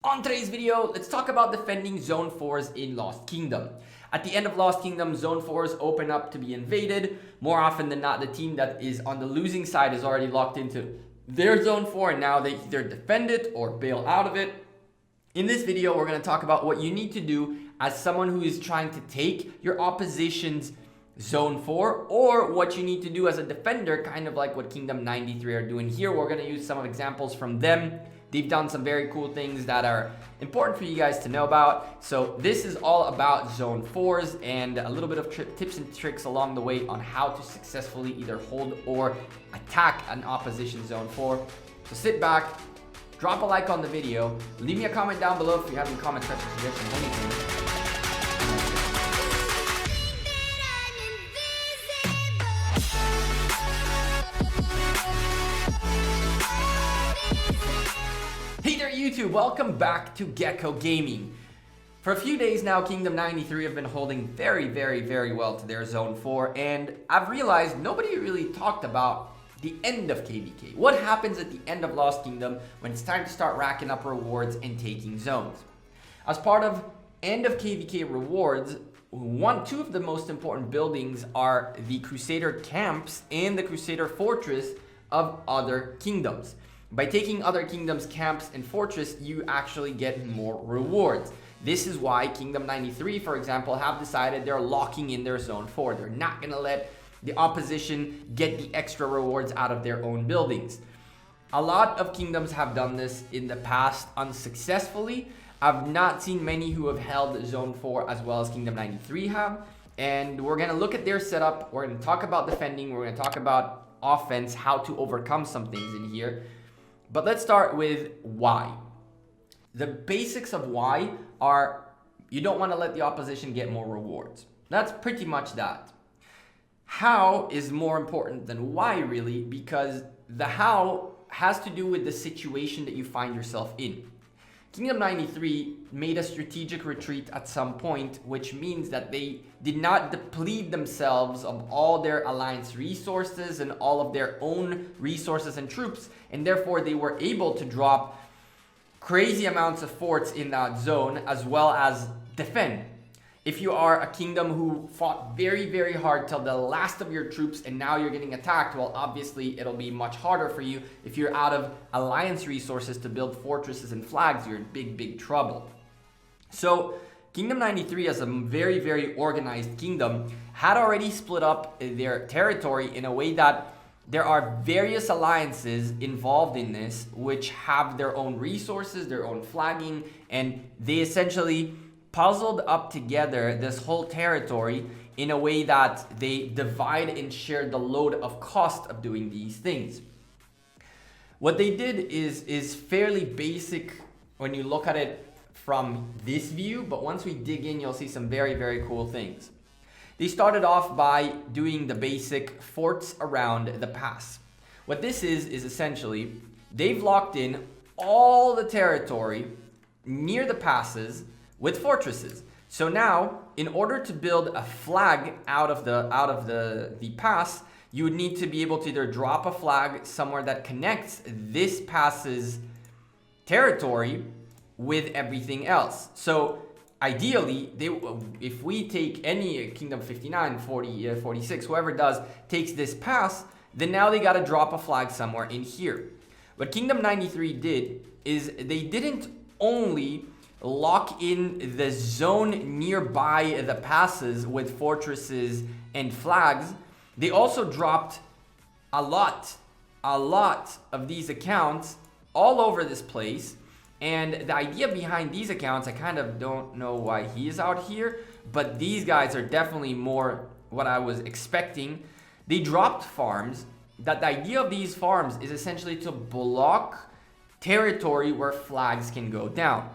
On today's video, let's talk about defending Zone 4s in Lost Kingdom. At the end of Lost Kingdom, Zone 4s open up to be invaded. More often than not, the team that is on the losing side is already locked into their Zone 4 and now they either defend it or bail out of it. In this video, we're going to talk about what you need to do as someone who is trying to take your opposition's Zone 4, or what you need to do as a defender, kind of like what Kingdom 93 are doing here. We're going to use some examples from them. They've done some very cool things that are important for you guys to know about. So this is all about Zone 4s and a little bit of tips and tricks along the way on how to successfully either hold or attack an opposition Zone 4. So sit back, drop a like on the video, leave me a comment down below if you have any comments, questions, suggestions, anything. Hey there YouTube, welcome back to Gekko Gaming. For a few days now, Kingdom 93 have been holding very well to their Zone 4, and I've realized nobody really talked about the end of KVK. What happens at the end of Lost Kingdom when it's time to start racking up rewards and taking zones? As part of end of KVK rewards, two of the most important buildings are the Crusader camps and the Crusader fortress of other kingdoms. By taking other kingdoms' camps and fortress, you actually get more rewards. This is why Kingdom 93, for example, have decided they're locking in their Zone 4. They're not going to let the opposition get the extra rewards out of their own buildings. A lot of kingdoms have done this in the past unsuccessfully. I've not seen many who have held Zone 4 as well as Kingdom 93 have. And we're going to look at their setup. We're going to talk about defending. We're going to talk about offense, how to overcome some things in here. But let's start with why. The basics of why are you don't want to let the opposition get more rewards. That's pretty much that. How is more important than why, really, because the how has to do with the situation that you find yourself in. Kingdom 93 made a strategic retreat at some point, which means that they did not deplete themselves of all their alliance resources and all of their own resources and troops, and therefore they were able to drop crazy amounts of forts in that zone as well as defend. If you are a kingdom who fought very hard till the last of your troops and now you're getting attacked, well, obviously it'll be much harder for you. If you're out of alliance resources to build fortresses and flags, you're in big trouble. So Kingdom 93, as a very organized kingdom, had already split up their territory in a way that there are various alliances involved in this which have their own resources, their own flagging, and they essentially puzzled up together this whole territory in a way that they divide and share the load of cost of doing these things. What they did is fairly basic when you look at it from this view, but once we dig in, you'll see some very cool things. They started off by doing the basic forts around the pass. What this is essentially, they've locked in all the territory near the passes with fortresses. So now, in order to build a flag out of the pass, you would need to be able to either drop a flag somewhere that connects this pass's territory with everything else. So ideally, if we take any Kingdom 59, 40, 46, whoever does, takes this pass, then now they gotta drop a flag somewhere in here. What Kingdom 93 did is they didn't only lock in the zone nearby the passes with fortresses and flags, they also dropped a lot of these accounts all over this place. And the idea behind these accounts, I kind of don't know why he is out here, but these guys are definitely more what I was expecting. They dropped farms. That the idea of these farms is essentially to block territory where flags can go down.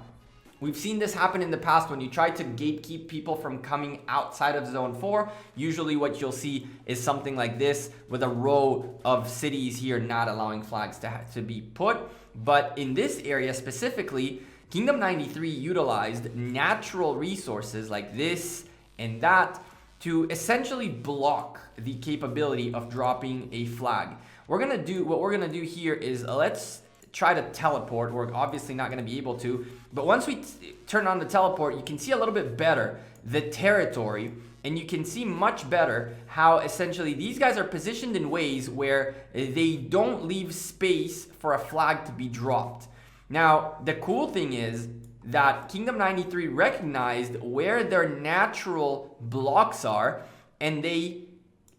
We've seen this happen in the past when you try to gatekeep people from coming outside of Zone 4. Usually what you'll see is something like this with a row of cities here not allowing flags to be put. But in this area specifically, Kingdom 93 utilized natural resources like this and that to essentially block the capability of dropping a flag. What we're gonna do here is let's try to teleport. We're obviously not going to be able to. But once we turn on the teleport, you can see a little bit better the territory. And you can see much better how essentially these guys are positioned in ways where they don't leave space for a flag to be dropped. Now, the cool thing is that Kingdom 93 recognized where their natural blocks are, and they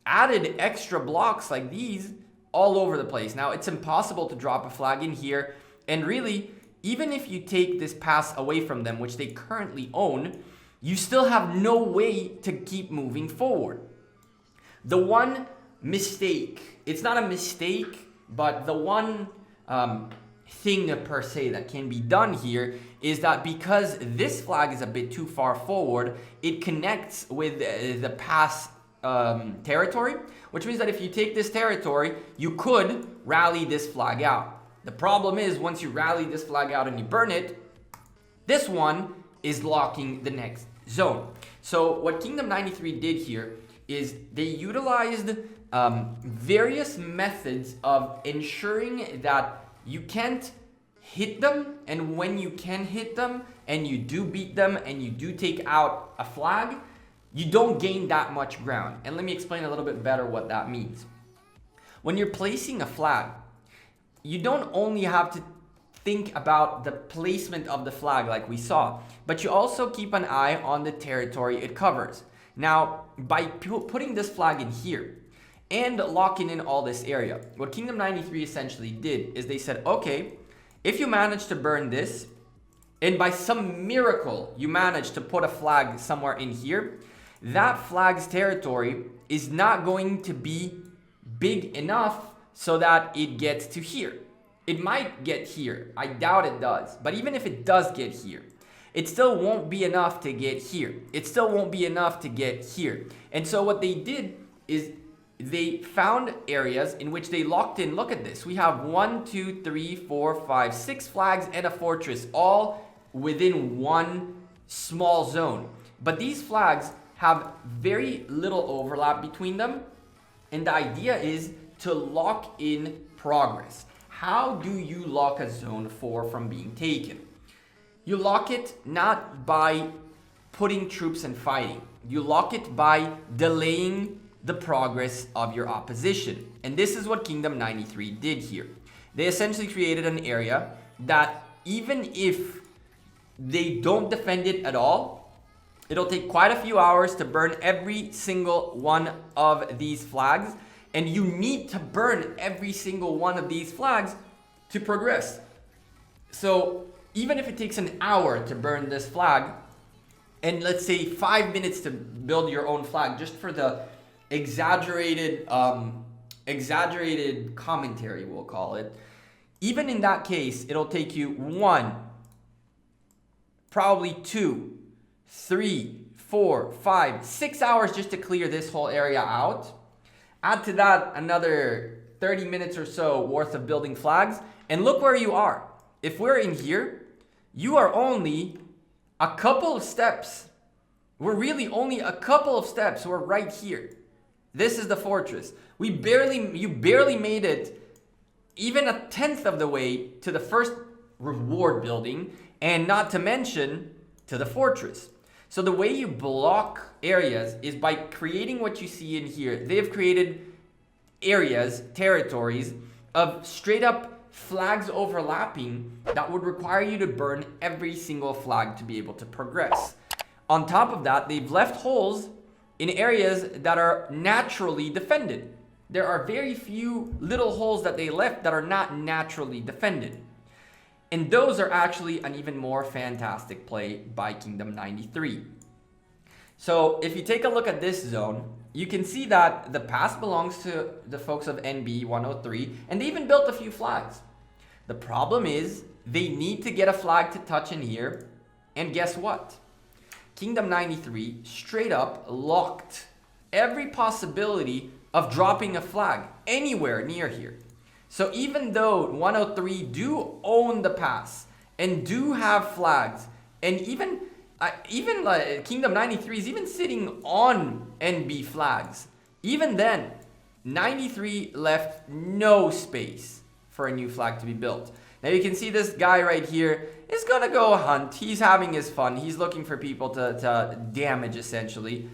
added extra blocks like these all over the place. Now, it's impossible to drop a flag in here, and really, even if you take this pass away from them, which they currently own, you still have no way to keep moving forward. The one mistake, it's not a mistake, but the one thing per se that can be done here is that because this flag is a bit too far forward, it connects with the pass territory, which means that if you take this territory, you could rally this flag out. The problem is once you rally this flag out and you burn it, this one is locking the next zone. So what Kingdom 93 did here is they utilized various methods of ensuring that you can't hit them, and when you can hit them and you do beat them and you do take out a flag, you don't gain that much ground. And let me explain a little bit better what that means. When you're placing a flag, you don't only have to think about the placement of the flag like we saw, but you also keep an eye on the territory it covers. Now, by putting this flag in here and locking in all this area, what Kingdom 93 essentially did is they said, okay, if you manage to burn this, and by some miracle you manage to put a flag somewhere in here, that flag's territory is not going to be big enough so that it gets to here. It might get here. I doubt it does. But even if it does get here, it still won't be enough to get here. It still won't be enough to get here. And so what they did is they found areas in which they locked in. Look at this. We have 1, 2, 3, 4, 5, 6 flags and a fortress all within one small zone. But these flags have very little overlap between them. And the idea is to lock in progress. How do you lock a zone 4 from being taken? You lock it not by putting troops and fighting. You lock it by delaying the progress of your opposition. And this is what Kingdom 93 did here. They essentially created an area that even if they don't defend it at all, it'll take quite a few hours to burn every single one of these flags. And you need to burn every single one of these flags to progress. So even if it takes an hour to burn this flag, and let's say 5 minutes to build your own flag, just for the exaggerated commentary, we'll call it. Even in that case, it'll take you 1, probably 2, 3, 4, 5, 6 hours just to clear this whole area out. Add to that another 30 minutes or so worth of building flags, and look where you are. If we're in here, you are only a couple of steps. We're really only a couple of steps. We're right here. This is the fortress. You barely made it even 1/10 of the way to the first reward building, and not to mention to the fortress. So the way you block areas is by creating what you see in here. They have created areas, territories of straight up flags overlapping that would require you to burn every single flag to be able to progress. On top of that, they've left holes in areas that are naturally defended. There are very few little holes that they left that are not naturally defended. And those are actually an even more fantastic play by Kingdom 93. So if you take a look at this zone, you can see that the pass belongs to the folks of NB 103, and they even built a few flags. The problem is they need to get a flag to touch in here, and guess what? Kingdom 93 straight up locked every possibility of dropping a flag anywhere near here. So even though 103 do own the pass and do have flags, and even Kingdom 93 is even sitting on NB flags, even then 93 left no space for a new flag to be built. Now you can see this guy right here is gonna go hunt. He's having his fun. He's looking for people to damage essentially.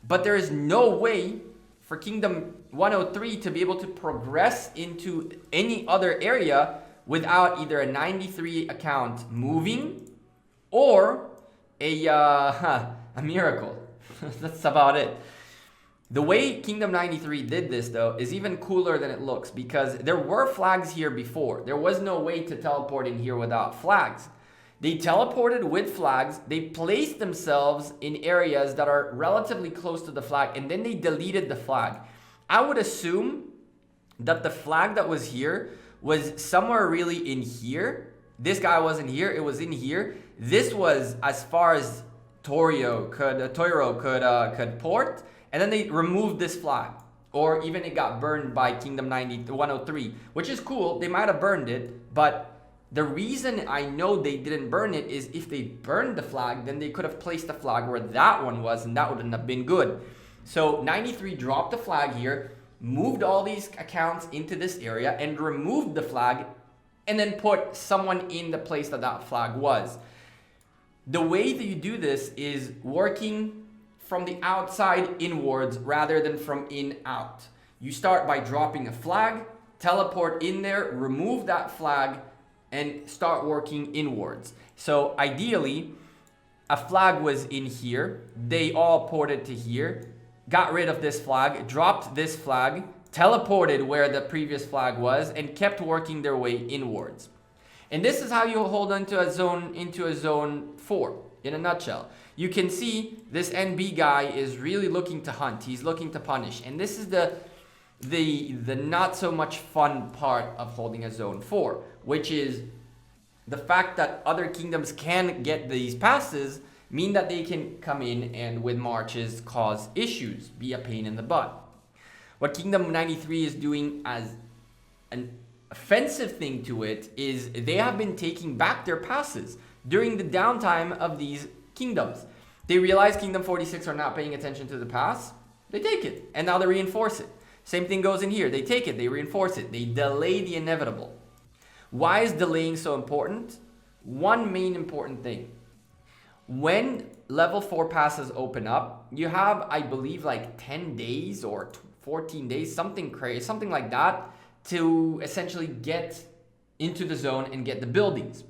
But there is no way for Kingdom 103 to be able to progress into any other area without either a 93 account moving or a miracle. That's about it. The way Kingdom 93 did this, though, is even cooler than it looks because there were flags here before. There was no way to teleport in here without flags. They teleported with flags. They placed themselves in areas that are relatively close to the flag, and then they deleted the flag. I would assume that the flag that was here was somewhere really in here. This guy wasn't here. It was in here. This was as far as Toiro could port. And then they removed this flag. Or even it got burned by Kingdom 103, which is cool. They might have burned it. But the reason I know they didn't burn it is if they burned the flag, then they could have placed the flag where that one was, and that wouldn't have been good. So 93 dropped the flag here, moved all these accounts into this area, and removed the flag, and then put someone in the place that that flag was. The way that you do this is working from the outside inwards rather than from in out. You start by dropping a flag, teleport in there, remove that flag, and start working inwards. So ideally, a flag was in here. They all ported to here, got rid of this flag, dropped this flag, teleported where the previous flag was, and kept working their way inwards. And this is how you hold into a zone 4 in a nutshell. You can see this NB guy is really looking to hunt. He's looking to punish. And this is the not so much fun part of holding a zone 4, which is the fact that other kingdoms can get these passes mean that they can come in and with marches cause issues, be a pain in the butt. What Kingdom 93 is doing as an offensive thing to it is they have been taking back their passes during the downtime of these kingdoms. They realize Kingdom 46 are not paying attention to the pass, they take it, and now they reinforce it. Same thing goes in here. They take it, they reinforce it, they delay the inevitable. Why is delaying so important? One main important thing. When level 4 passes open up, you have, I believe, like 10 days or 14 days, something crazy, something like that, to essentially get into the zone and get the buildings.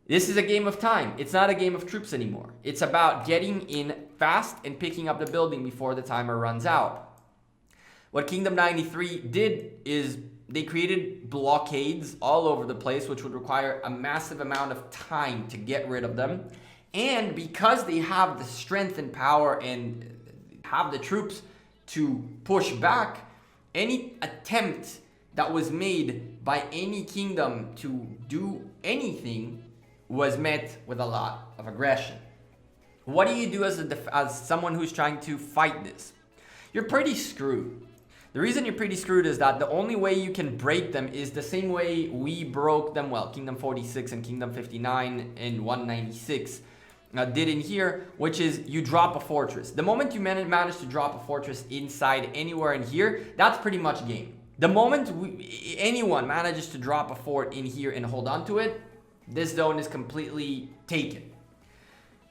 This is a game of time. It's not a game of troops anymore. It's about getting in fast and picking up the building before the timer runs out. What Kingdom 93 did is they created blockades all over the place, which would require a massive amount of time to get rid of them. And because they have the strength and power and have the troops to push back, any attempt that was made by any kingdom to do anything was met with a lot of aggression. What do you do as someone who's trying to fight this? You're pretty screwed. The reason you're pretty screwed is that the only way you can break them is the same way we broke them, well, Kingdom 46 and Kingdom 59 and 196 did in here, which is you drop a fortress. The moment you manage to drop a fortress inside anywhere in here, that's pretty much game. The moment anyone manages to drop a fort in here and hold on to it, this zone is completely taken.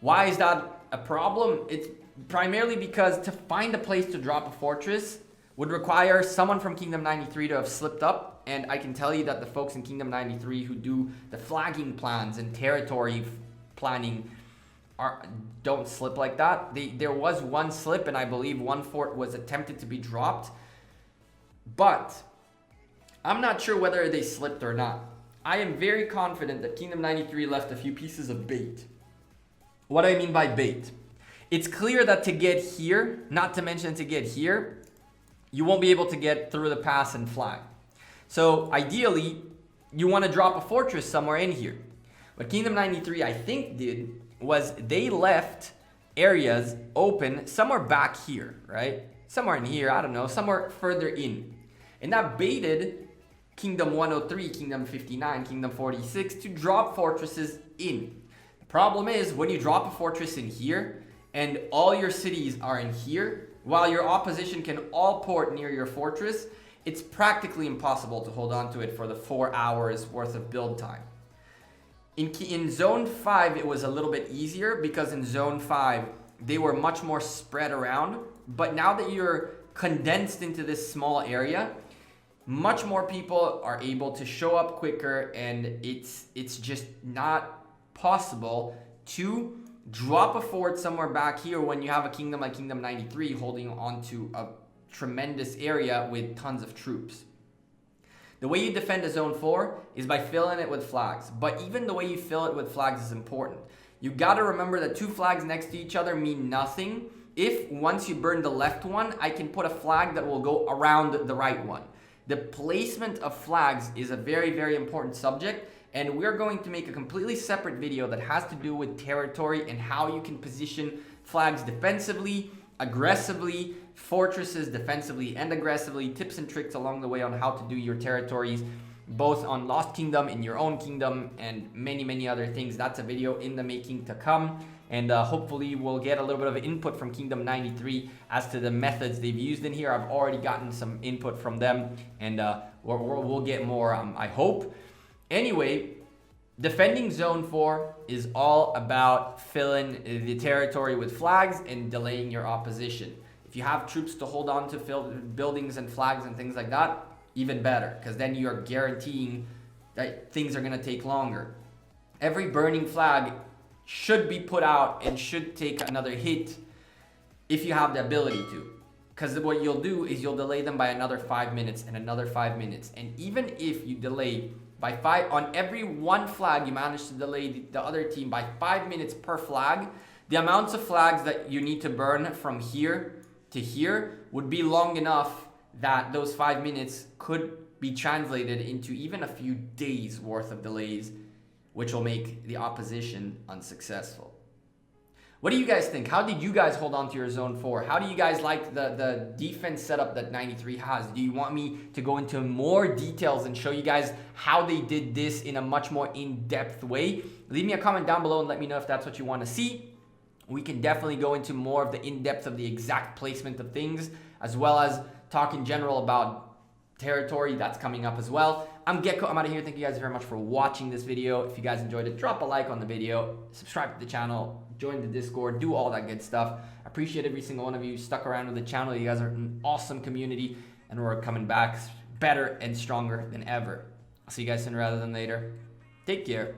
Why is that a problem? It's primarily because to find a place to drop a fortress would require someone from Kingdom 93 to have slipped up, and I can tell you that the folks in Kingdom 93 who do the flagging plans and territory planning don't slip like that. There was one slip, and I believe one fort was attempted to be dropped, but I'm not sure whether they slipped or not. I am very confident that Kingdom 93 left a few pieces of bait. What do I mean by bait? It's clear that to get here, not to mention to get here, you won't be able to get through the pass and flag. So ideally, you want to drop a fortress somewhere in here. What Kingdom 93 I think did was they left areas open somewhere back here, right? Somewhere in here, I don't know, somewhere further in. And that baited Kingdom 103, Kingdom 59, Kingdom 46 to drop fortresses in. The problem is when you drop a fortress in here and all your cities are in here, while your opposition can all port near your fortress, it's practically impossible to hold on to it for the 4 hours worth of build time. In Zone 5, it was a little bit easier because in Zone 5, they were much more spread around. But now that you're condensed into this small area, much more people are able to show up quicker, and it's just not possible to drop a fort somewhere back here when you have a kingdom like Kingdom 93 holding onto a tremendous area with tons of troops. The way you defend a Zone 4 is by filling it with flags. But even the way you fill it with flags is important. You got to remember that 2 flags next to each other mean nothing if once you burn the left one, I can put a flag that will go around the right one. The placement of flags is a very, very important subject, and we're going to make a completely separate video that has to do with territory and how you can position flags defensively, aggressively, fortresses defensively and aggressively, tips and tricks along the way on how to do your territories, both on Lost Kingdom, in your own kingdom, and many, many other things. That's a video in the making to come. And hopefully we'll get a little bit of input from Kingdom 93 as to the methods they've used in here. I've already gotten some input from them, and we'll get more, I hope. Anyway, defending Zone 4 is all about filling the territory with flags and delaying your opposition. If you have troops to hold on to buildings and flags and things like that, even better, because then you're guaranteeing that things are going to take longer. Every burning flag should be put out and should take another hit if you have the ability to. Because what you'll do is you'll delay them by another 5 minutes and another 5 minutes. And even if you delay by 5, on every 1 flag, you manage to delay the other team by 5 minutes per flag, the amounts of flags that you need to burn from here to here would be long enough that those 5 minutes could be translated into even a few days worth of delays, which will make the opposition unsuccessful. What do you guys think? How did you guys hold on to your Zone 4? How do you guys like the defense setup that 93 has? Do you want me to go into more details and show you guys how they did this in a much more in-depth way? Leave me a comment down below and let me know if that's what you want to see. We can definitely go into more of the in-depth of the exact placement of things, as well as talk in general about territory. That's coming up as well. I'm Gekko. I'm out of here. Thank you guys very much for watching this video. If you guys enjoyed it, drop a like on the video, subscribe to the channel, join the Discord, do all that good stuff. I appreciate every single one of you stuck around with the channel. You guys are an awesome community, and we're coming back better and stronger than ever. I'll see you guys sooner rather than later. Take care.